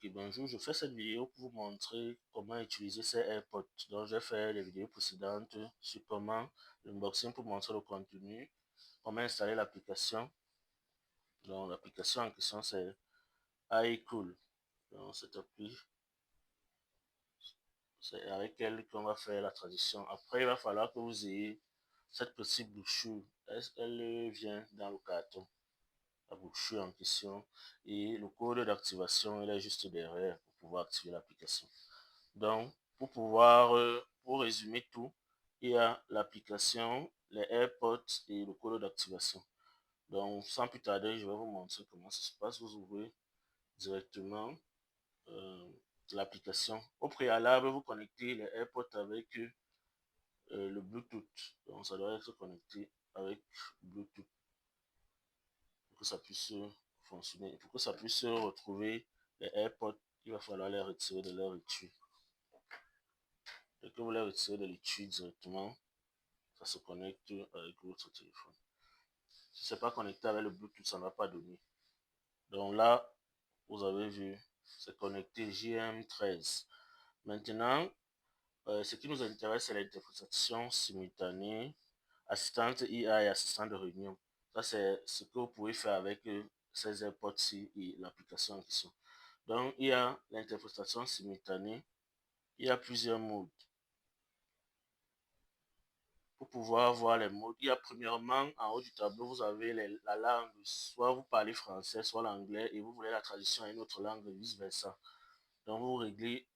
Ok, bonjour, je fais cette vidéo pour vous montrer comment utiliser ces AirPods. Donc, j'ai fait les vidéos précédentes sur comment l'unboxing pour montrer le contenu, comment installer l'application. Donc, l'application en question, c'est iCool. Donc, cette appli, c'est avec elle qu'on va faire la traduction. Après, il va falloir que vous ayez cette petite bouchure. Elle vient dans le carton, la bouchure en question. Et le code d'activation, il est juste derrière pour pouvoir activer l'application. Donc, pour résumer tout, il y a l'application, les AirPods et le code d'activation. Donc, sans plus tarder, je vais vous montrer comment ça se passe. Vous ouvrez directement euh, l'application. Au préalable, vous connectez les AirPods avec le Bluetooth. Donc, ça doit être connecté avec Bluetooth pour que ça puisse fonctionner. Pour que ça puisse retrouver les AirPods, il va falloir les retirer de leur étui. Dès que vous les retirez de l'étui directement, ça se connecte avec votre téléphone. Si ce n'est pas connecté avec le Bluetooth, ça ne va pas donner. Donc là, vous avez vu, c'est connecté JM13. Maintenant, ce qui nous intéresse, c'est l'interprétation simultanée, assistante IA et assistant de réunion. Ça, c'est ce que vous pouvez faire avec ces AirPods-ci et l'application en question. Donc, il y a l'interprétation simultanée. Il y a plusieurs modes. Pour pouvoir voir les modes, il y a premièrement en haut du tableau, vous avez la langue, soit vous parlez français, soit l'anglais, et vous voulez la traduction à une autre langue, et vice-versa. Donc vous réglez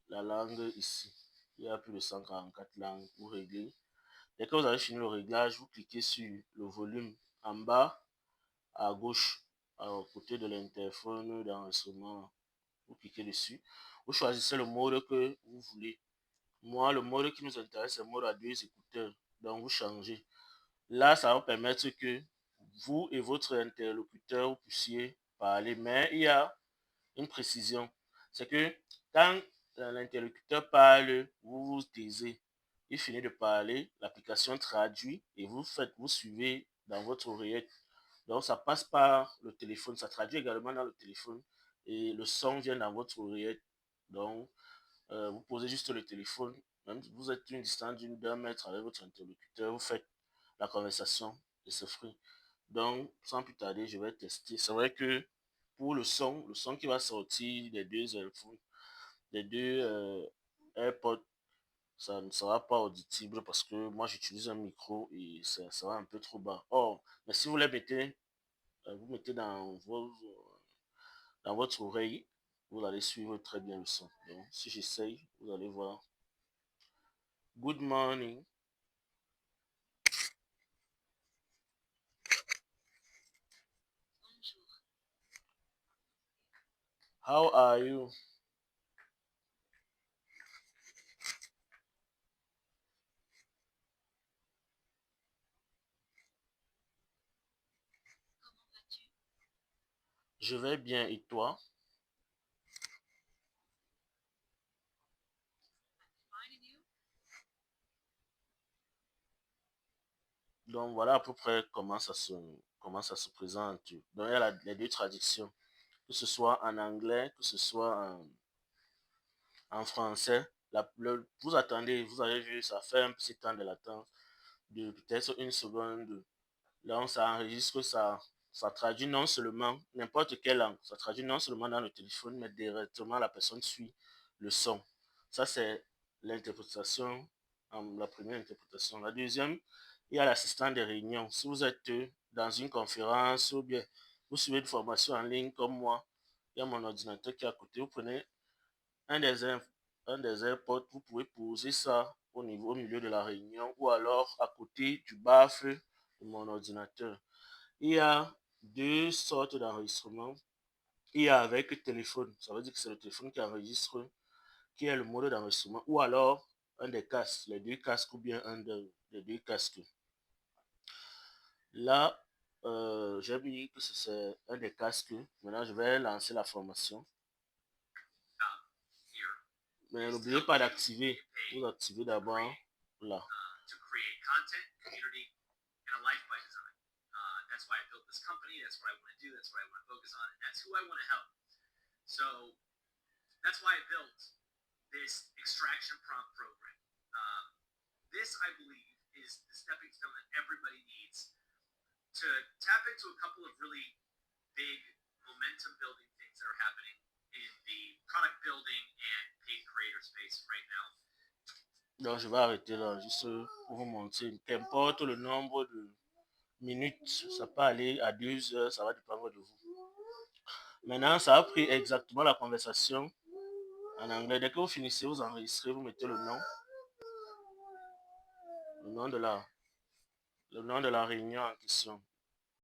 la langue ici. Il y a plus de 144 langues, vous réglez. Dès que vous avez fini le réglage, vous cliquez sur le volume en bas, à gauche, à côté de l'interphone d'enregistrement. Vous cliquez dessus. Vous choisissez le mode que vous voulez. Moi, le mode qui nous intéresse, c'est le mode à deux écouteurs. Donc vous changez. Là, ça va permettre que vous et votre interlocuteur puissiez parler. Mais il y a une précision. C'est que quand l'interlocuteur parle, vous vous taisez. Il finit de parler, l'application traduit et vous suivez dans votre oreillette. Donc, ça passe par le téléphone. Ça traduit également dans le téléphone. Et le son vient dans votre oreillette. Donc, vous posez juste le téléphone. Même si vous êtes une distance d'un mètre avec votre interlocuteur, vous faites la conversation et c'est free. Donc, sans plus tarder, je vais tester. C'est vrai que pour le son qui va sortir des deux iPhones, des deux AirPods, ça ne sera pas audible parce que moi j'utilise un micro et ça sera un peu trop bas. Or, mais si vous les mettez, vous mettez dans votre oreille, vous allez suivre très bien le son. Donc, si j'essaye, vous allez voir. Good morning. How are you? Je vais bien et toi? Donc voilà à peu près comment ça se présente. Donc il y a les deux traductions, que ce soit en anglais, que ce soit en français. Vous attendez, vous avez vu, ça fait un petit temps de latence de peut-être une seconde. Là, on s'enregistre, ça traduit non seulement n'importe quelle langue, ça traduit non seulement dans le téléphone, mais directement la personne suit le son. Ça, c'est l'interprétation, la première interprétation. La deuxième, il y a l'assistant des réunions. Si vous êtes dans une conférence ou bien vous suivez une formation en ligne comme moi, il y a mon ordinateur qui est à côté. Vous prenez un des, un des AirPods, vous pouvez poser ça au milieu de la réunion ou alors à côté du baffle de mon ordinateur. Il y a deux sortes d'enregistrement. Il y a avec le téléphone, ça veut dire que c'est le téléphone qui enregistre, qui est le mode d'enregistrement, ou alors un des casques, les deux casques ou bien des deux casques. Là, j'ai mis que c'est un des casques. Maintenant, je vais lancer la formation. Mais n'oubliez pas d'activer. Vous activez d'abord là. That's why I built this extraction prompt program. This, I believe, is the stepping stone that everybody needs to tap into a couple of really big momentum building things that are happening in the product building and paid creator space right now. Donc, je vais arrêter là, juste pour vous montrer. Qu'importe le nombre de minutes, ça peut aller à 2 heures, ça va dépendre de vous. Maintenant, ça a pris exactement la conversation en anglais. Dès que vous finissez, vous enregistrez, vous mettez le nom de la réunion en question.